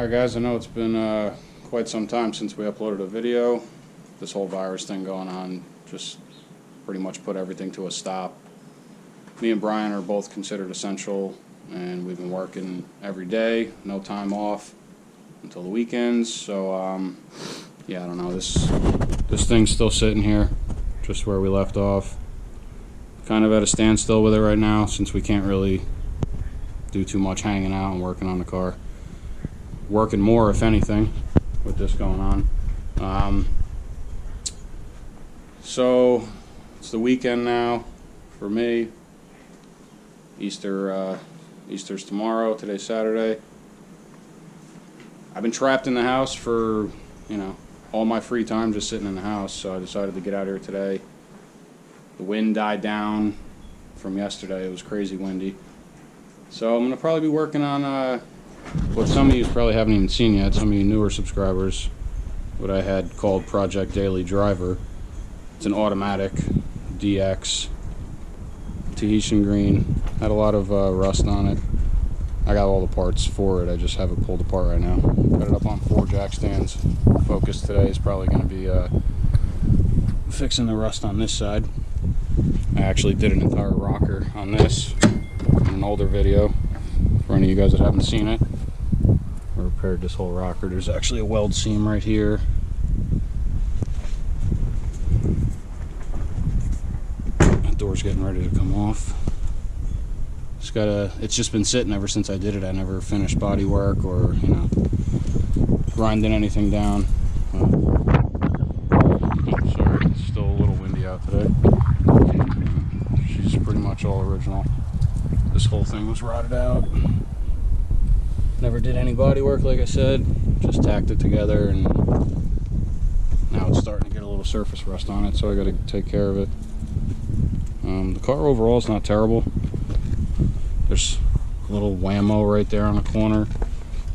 Alright guys, I know it's been quite some time since we uploaded a video. This whole virus thing going on just pretty much put everything to a stop. Me and Brian are both considered essential, and we've been working every day, no time off until the weekends. So yeah, I don't know, this thing's still sitting here just where we left off. Kind of at a standstill with it right now since we can't really do too much hanging out and working on the car. Working more, if anything, with this going on. So it's the weekend now for me. Easter's tomorrow. Today's Saturday. I've been trapped in the house for, all my free time, just sitting in the house. So I decided to get out here today. The wind died down from yesterday. It was crazy windy. So I'm gonna probably be working on what some of you probably haven't even seen yet. Some of you newer subscribers, what I had called Project Daily Driver. It's an automatic DX Tahitian green. Had a lot of rust on it. I got all the parts for it. I just have it pulled apart right now. Got it up on 4 jack stands. Focus today is probably going to be fixing the rust on this side. I actually did an entire rocker on this in an older video. For any of you guys that haven't seen it, I repaired this whole rocker. There's actually a weld seam right here. That door's getting ready to come off. It's just been sitting ever since I did it. I never finished body work or, grinding anything down. Sorry, it's still a little windy out today. She's pretty much all original. This whole thing was rotted out. Never did any body work, like I said. Just tacked it together, and now it's starting to get a little surface rust on it, so I got to take care of it. The car overall is not terrible. There's a little whammo right there on the corner.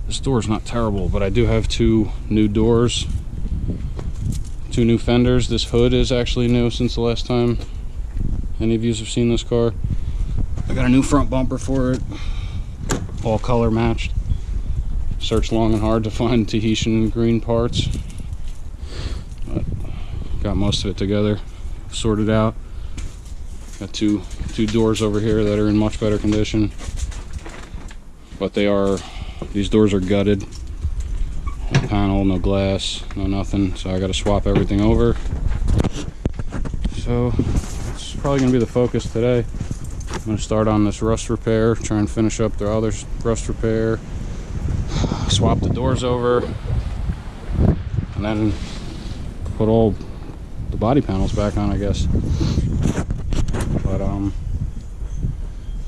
This door's not terrible, but I do have 2 new doors, 2 new fenders. This hood is actually new since the last time any of you have seen this car. I got a new front bumper for it, all color matched. Searched long and hard to find Tahitian green parts, but got most of it together, sorted out. Got two doors over here that are in much better condition, but these doors are gutted. No panel, no glass, no nothing, so I got to swap everything over. So it's probably going to be the focus today. I'm going to start on this rust repair, try and finish up the other rust repair, swap the doors over, and then put all the body panels back on, I guess. But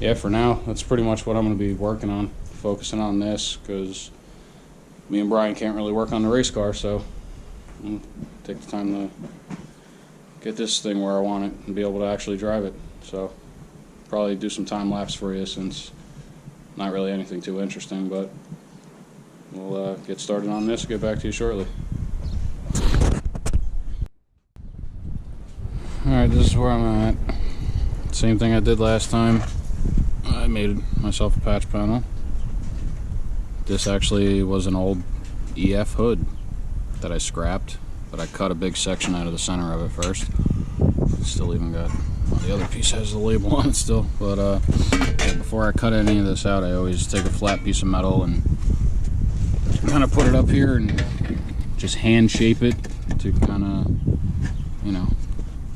yeah, for now, that's pretty much what I'm going to be working on, focusing on this, because me and Brian can't really work on the race car, so I'm going to take the time to get this thing where I want it and be able to actually drive it. So probably do some time lapse for you, since not really anything too interesting, but we'll get started on this and get back to you shortly. Alright, this is where I'm at. Same thing I did last time. I made myself a patch panel. This actually was an old EF hood that I scrapped, but I cut a big section out of the center of it first. Still even got, well, the other piece has the label on it still, but yeah, before I cut any of this out, I always take a flat piece of metal and kind of put it up here and just hand shape it to kind of,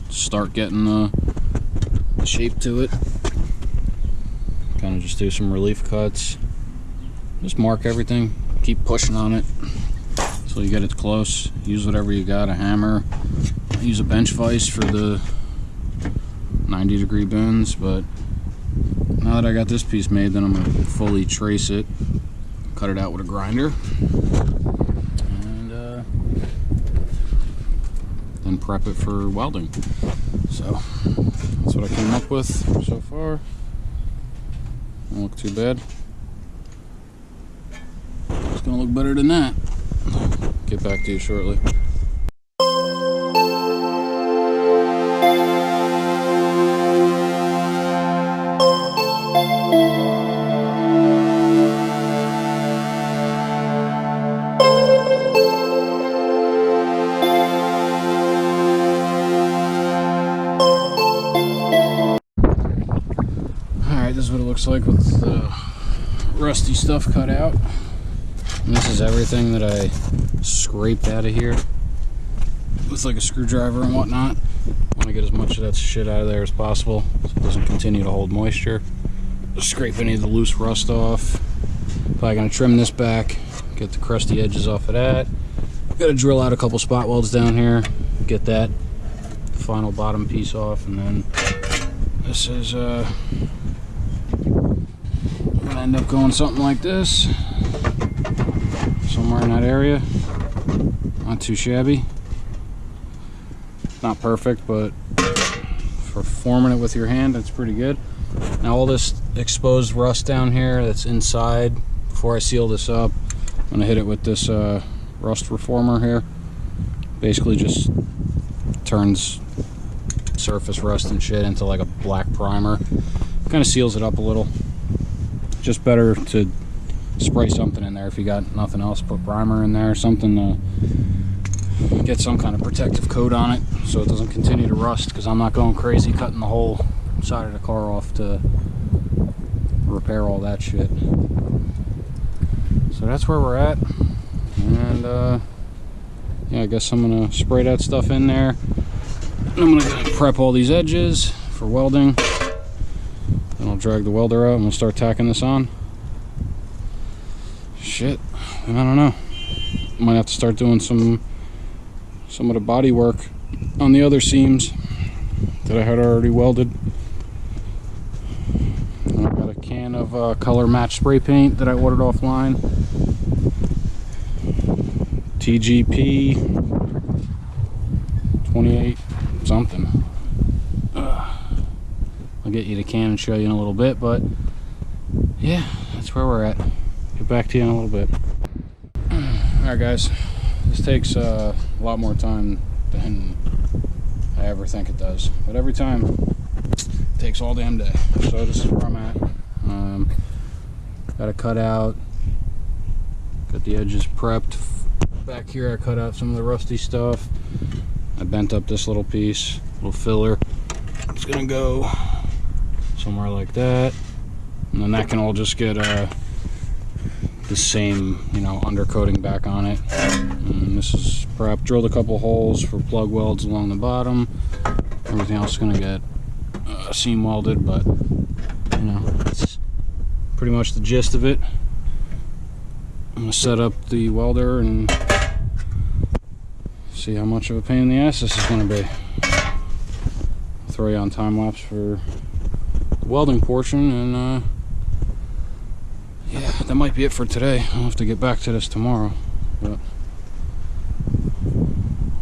start getting the shape to it. Kind of just do some relief cuts, just mark everything, keep pushing on it so you get it close. Use whatever you got, a hammer. I use a bench vise for the 90-degree bends, but now that I got this piece made, then I'm going to fully trace it, cut it out with a grinder, and then prep it for welding. So that's what I came up with so far. Don't look too bad. It's gonna look better than that. Get back to you shortly. what it looks like with the rusty stuff cut out. And this is everything that I scraped out of here with like a screwdriver and whatnot. I want to get as much of that shit out of there as possible so it doesn't continue to hold moisture. Just scrape any of the loose rust off. Probably gonna trim this back, get the crusty edges off of that. Gotta drill out a couple spot welds down here, get that final bottom piece off, and then this is gonna end up going something like this, somewhere in that area. Not too shabby. Not perfect, but for forming it with your hand, it's pretty good. Now all this exposed rust down here that's inside, before I seal this up, I'm gonna hit it with this rust reformer here. Basically just turns surface rust and shit into like a black primer. Kind of seals it up a little. Just better to spray something in there if you got nothing else. Put primer in there, something to get some kind of protective coat on it so it doesn't continue to rust, because I'm not going crazy cutting the whole side of the car off to repair all that shit. So that's where we're at. And yeah, I guess I'm gonna spray that stuff in there. I'm gonna prep all these edges for welding. Then I'll drag the welder out and we'll start tacking this on. Shit, I don't know. Might have to start doing some of the body work on the other seams that I had already welded. And I've got a can of color match spray paint that I ordered offline. TGP 28 something. I'll get you the can and show you in a little bit, but yeah, that's where we're at. Get back to you in a little bit. Alright guys, this takes a lot more time than I ever think it does, but every time it takes all damn day. So this is where I'm at. Got it cut out, got the edges prepped. Back here I cut out some of the rusty stuff. I bent up this little piece, little filler. It's gonna go somewhere like that, and then that can all just get the same, you know, undercoating back on it. And this is prepped. Drilled a couple holes for plug welds along the bottom. Everything else is gonna get seam welded, but you know, that's pretty much the gist of it. I'm gonna set up the welder and see how much of a pain in the ass this is gonna be. I'll throw you on time lapse for the welding portion, and yeah, that might be it for today. I'll have to get back to this tomorrow, but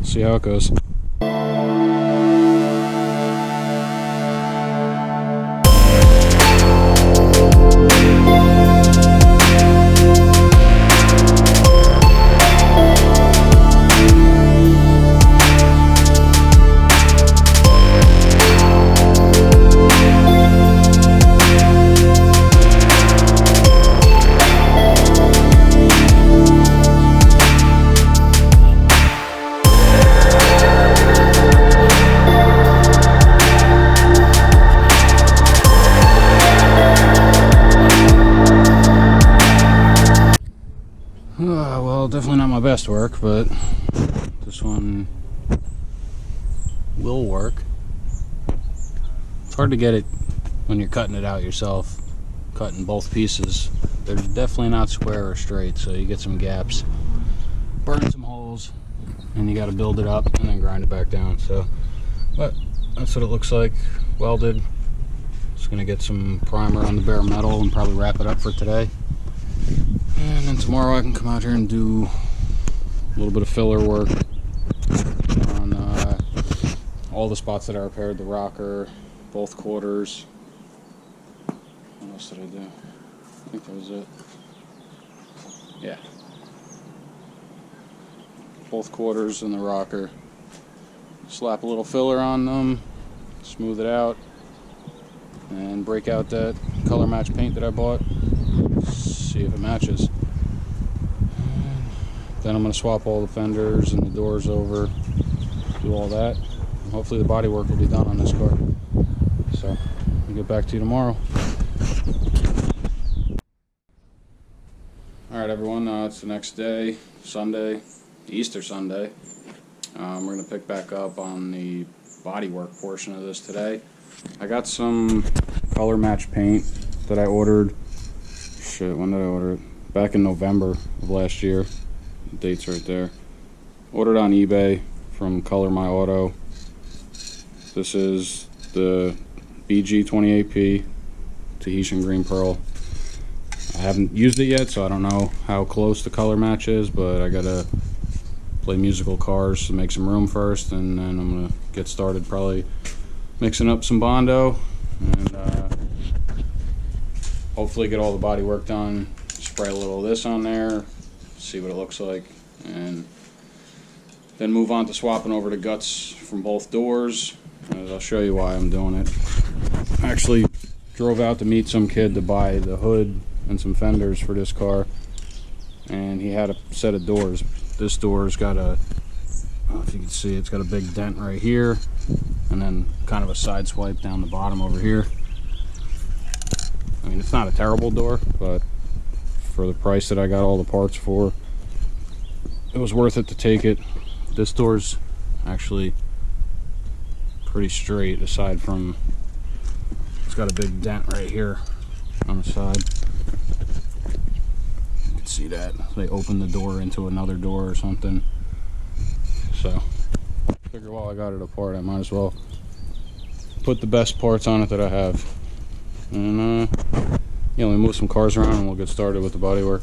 see how it goes. Well, definitely not my best work, but this one will work. It's hard to get it when you're cutting it out yourself, cutting both pieces. They're definitely not square or straight, so you get some gaps, burn some holes, and you got to build it up and then grind it back down. So, but that's what it looks like, welded. Just gonna get some primer on the bare metal and probably wrap it up for today. And then tomorrow I can come out here and do a little bit of filler work on all the spots that I repaired, the rocker, both quarters. What else did I do? I think that was it. Yeah. Both quarters and the rocker. Slap a little filler on them, smooth it out, and break out that color match paint that I bought. See if it matches. Then I'm going to swap all the fenders and the doors over, do all that, and hopefully the body work will be done on this car. So I'll get back to you tomorrow. Alright everyone, it's the next day, Sunday, Easter Sunday. We're going to pick back up on the bodywork portion of this today. I got some color match paint that I ordered. Shit, when did I order it? Back in November of last year. The date's right there. Ordered on eBay from Color My Auto. This is the BG28P Tahitian Green Pearl. I haven't used it yet, so I don't know how close the color match is, but I gotta play musical cars to make some room first, and then I'm gonna get started probably mixing up some Bondo, and hopefully get all the body work done. Spray a little of this on there, see what it looks like, and then move on to swapping over the guts from both doors. I'll show you why I'm doing it. I actually drove out to meet some kid to buy the hood and some fenders for this car, and he had a set of doors. This door's got a, I don't know if you can see, it's got a big dent right here, and then kind of a side swipe down the bottom over here. I mean, it's not a terrible door, but for the price that I got all the parts for, it was worth it to take it. This door's actually pretty straight, aside from it's got a big dent right here on the side. You can see that they opened the door into another door or something. So I figure while I got it apart, I might as well put the best parts on it that I have. And yeah, let me move some cars around and we'll get started with the bodywork.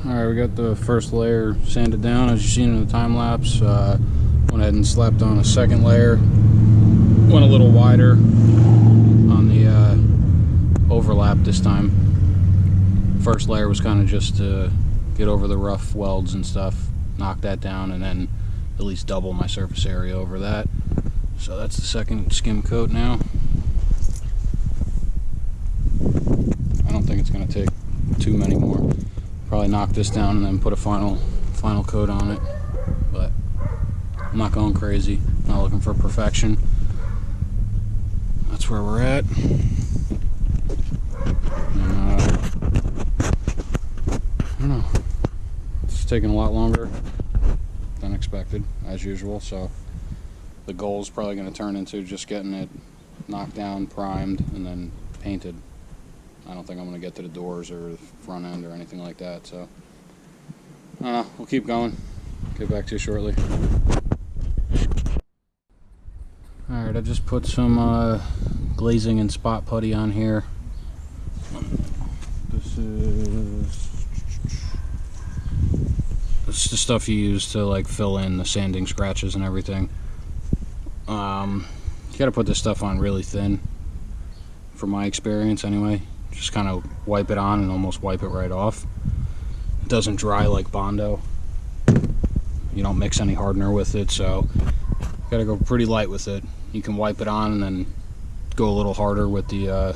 Alright, we got the first layer sanded down, as you've seen in the time lapse. Went ahead and slapped on a second layer. Went a little wider on the overlap this time. First layer was kind of just to get over the rough welds and stuff, knock that down, and then at least double my surface area over that. So that's the second skim coat now. I don't think it's going to take too many more. Probably knock this down and then put a final coat on it, but I'm not going crazy, not looking for perfection. That's where we're at. And, I don't know, it's taking a lot longer than expected, as usual, so the goal is probably going to turn into just getting it knocked down, primed, and then painted. I don't think I'm going to get to the doors or the front end or anything like that, so I don't know, we'll keep going. Get back to you shortly. Alright, I just put some glazing and spot putty on here. This is the stuff you use to like fill in the sanding scratches and everything. You gotta put this stuff on really thin, from my experience anyway. Just kind of wipe it on and almost wipe it right off. It doesn't dry like Bondo. You don't mix any hardener with it, so you gotta go pretty light with it. You can wipe it on and then go a little harder with the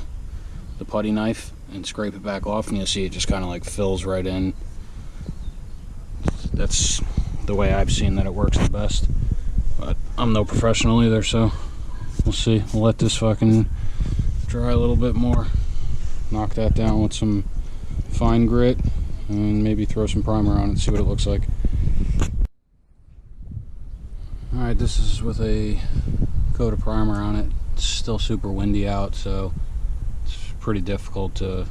putty knife and scrape it back off, and you'll see it just kind of like fills right in. That's the way I've seen that it works the best, but I'm no professional either, so we'll see. We'll let this fucking dry a little bit more. Knock that down with some fine grit and maybe throw some primer on it and see what it looks like. Alright, this is with a coat of primer on it. It's still super windy out, so it's pretty difficult to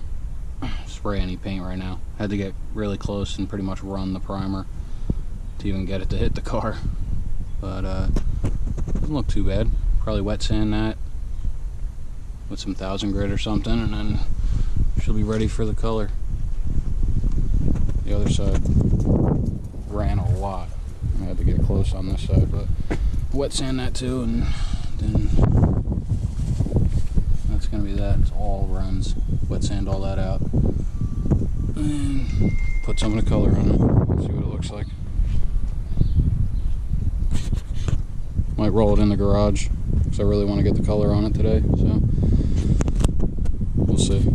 spray any paint right now. Had to get really close and pretty much run the primer to even get it to hit the car. But doesn't look too bad. Probably wet sand that with some 1000 grit or something, and then she'll be ready for the color. The other side ran a lot. I had to get close on this side, but wet sand that too, and then that's gonna be that. It's all runs. Wet sand all that out, and put some of the color on it. See what it looks like. Might roll it in the garage because I really want to get the color on it today. So we'll see.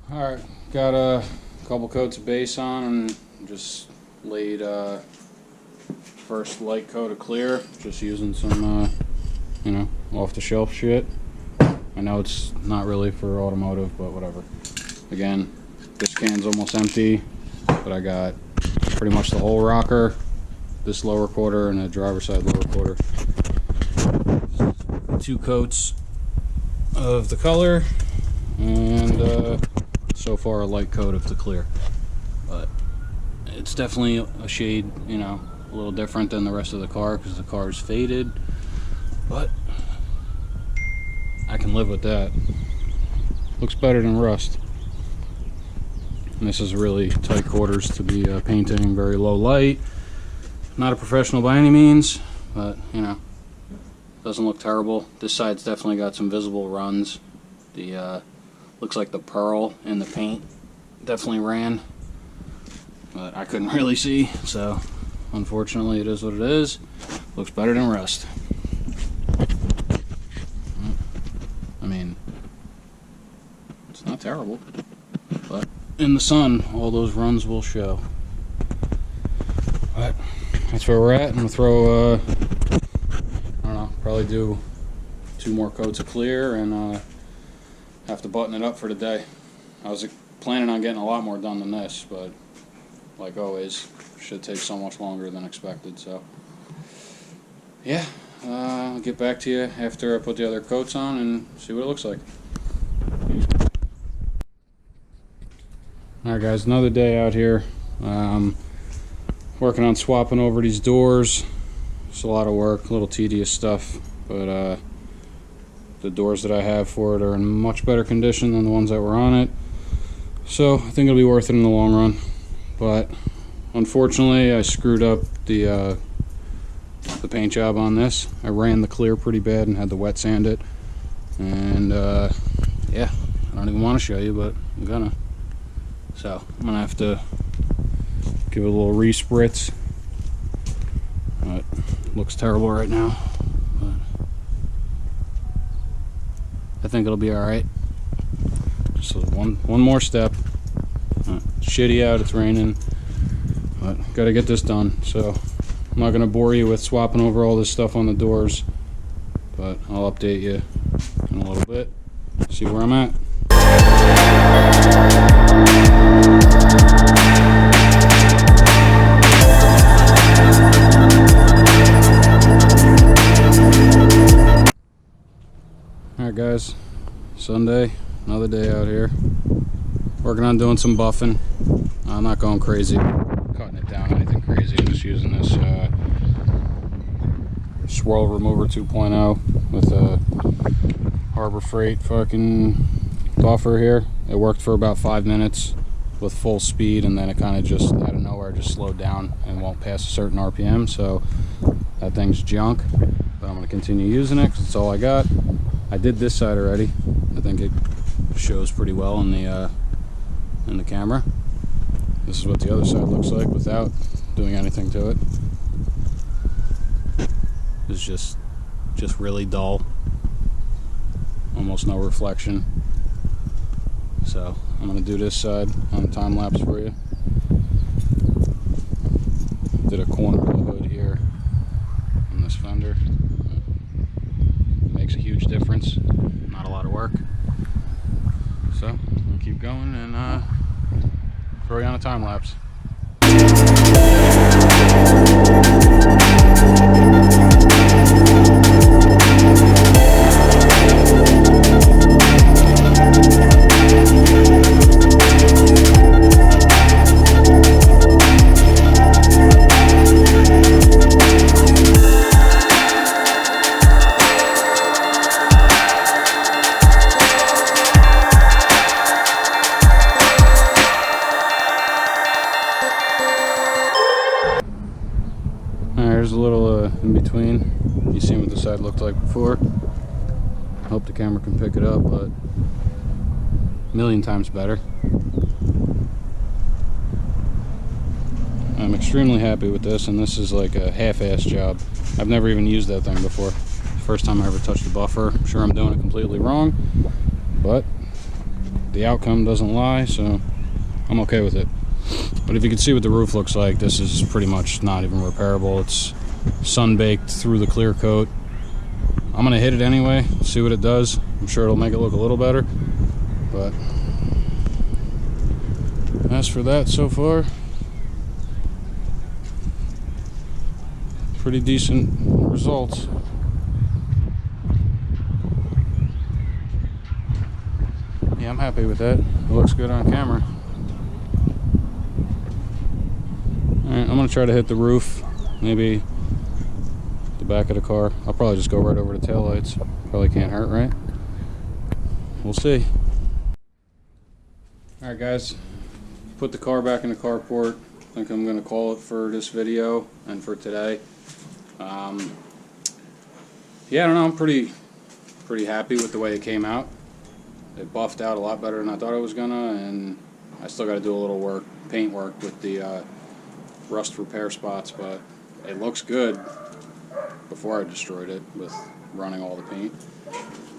Alright, got a couple coats of base on and just laid first light coat of clear, just using some you know, off the shelf shit. I know it's not really for automotive, but whatever. Again, this can's almost empty, but I got pretty much the whole rocker, this lower quarter, and the driver's side lower quarter. 2 coats of the color, and so far a light coat of the clear. But it's definitely a shade, you know, a little different than the rest of the car because the car is faded, but I can live with that. Looks better than rust. And this is really tight quarters to be painting, very low light. Not a professional by any means, but you know, doesn't look terrible. This side's definitely got some visible runs. The looks like the pearl in the paint definitely ran, but I couldn't really see, so unfortunately it is what it is. Looks better than rust. I mean, it's not terrible, but in the sun all those runs will show. But that's where we're at. I'm gonna throw I don't know, probably do 2 more coats of clear and have to button it up for the day. I was planning on getting a lot more done than this, but like always, should take so much longer than expected. So yeah, I'll get back to you after I put the other coats on and see what it looks like. Alright guys, another day out here. Working on swapping over these doors. It's a lot of work, a little tedious stuff, but the doors that I have for it are in much better condition than the ones that were on it. So I think it'll be worth it in the long run. But unfortunately I screwed up the paint job on this. I ran the clear pretty bad and had to wet sand it. And yeah, I don't even want to show you, but I'm gonna. So I'm gonna have to give it a little re-spritz. It looks terrible right now, but I think it'll be alright. Just one more step. Shitty out, it's raining, but gotta get this done. So I'm not gonna bore you with swapping over all this stuff on the doors, but I'll update you in a little bit, see where I'm at. Alright guys, Sunday, another day out here. Working on doing some buffing. I'm not going crazy, cutting it down anything crazy. I'm just using this Swirl Remover 2.0 with a Harbor Freight fucking buffer here. It worked for about 5 minutes with full speed, and then it kind of just out of nowhere just slowed down and won't pass a certain RPM, so that thing's junk. But I'm going to continue using it because it's all I got. I did this side already. I think it shows pretty well in the camera. This is what the other side looks like without doing anything to it. It's just really dull. Almost no reflection. So I'm going to do this side on the time lapse for you. Did a corner of the hood here on this fender. Makes a huge difference. Not a lot of work. So I'm going to keep going and throw you on a time lapse. There's a little in between. You seen what the side looked like before. Hope the camera can pick it up, but a million times better. I'm extremely happy with this, and this is like a half-ass job. I've never even used that thing before. First time I ever touched the buffer. I'm sure I'm doing it completely wrong, but the outcome doesn't lie, so I'm okay with it. But if you can see what the roof looks like, this is pretty much not even repairable. It's sun-baked through the clear coat. I'm gonna hit it anyway, see what it does. I'm sure it'll make it look a little better, but as for that, so far, pretty decent results. Yeah, I'm happy with that. It looks good on camera. Alright, I'm gonna try to hit the roof, maybe the back of the car. I'll probably just go right over the taillights. Probably can't hurt, right? We'll see. Alright guys, put the car back in the carport. I think I'm gonna call it for this video and for today. Yeah, I don't know, I'm pretty happy with the way it came out. It buffed out a lot better than I thought it was gonna, and I still gotta do a little work, paint work with the rust repair spots, but it looks good before I destroyed it with running all the paint.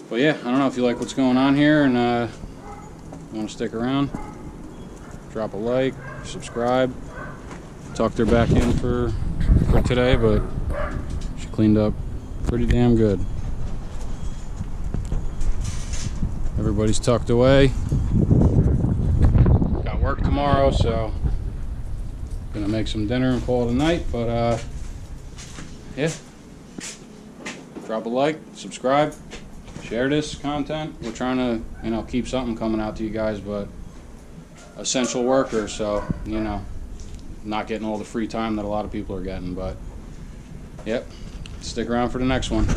But yeah, I don't know if you like what's going on here and you want to stick around, drop a like, subscribe. Tucked her back in for today, but she cleaned up pretty damn good. Everybody's tucked away. Got work tomorrow, so gonna make some dinner and call it a night, but yeah, drop a like, subscribe, share this content. We're trying to, you know, keep something coming out to you guys, but essential worker, so, you know, not getting all the free time that a lot of people are getting, but yep, stick around for the next one.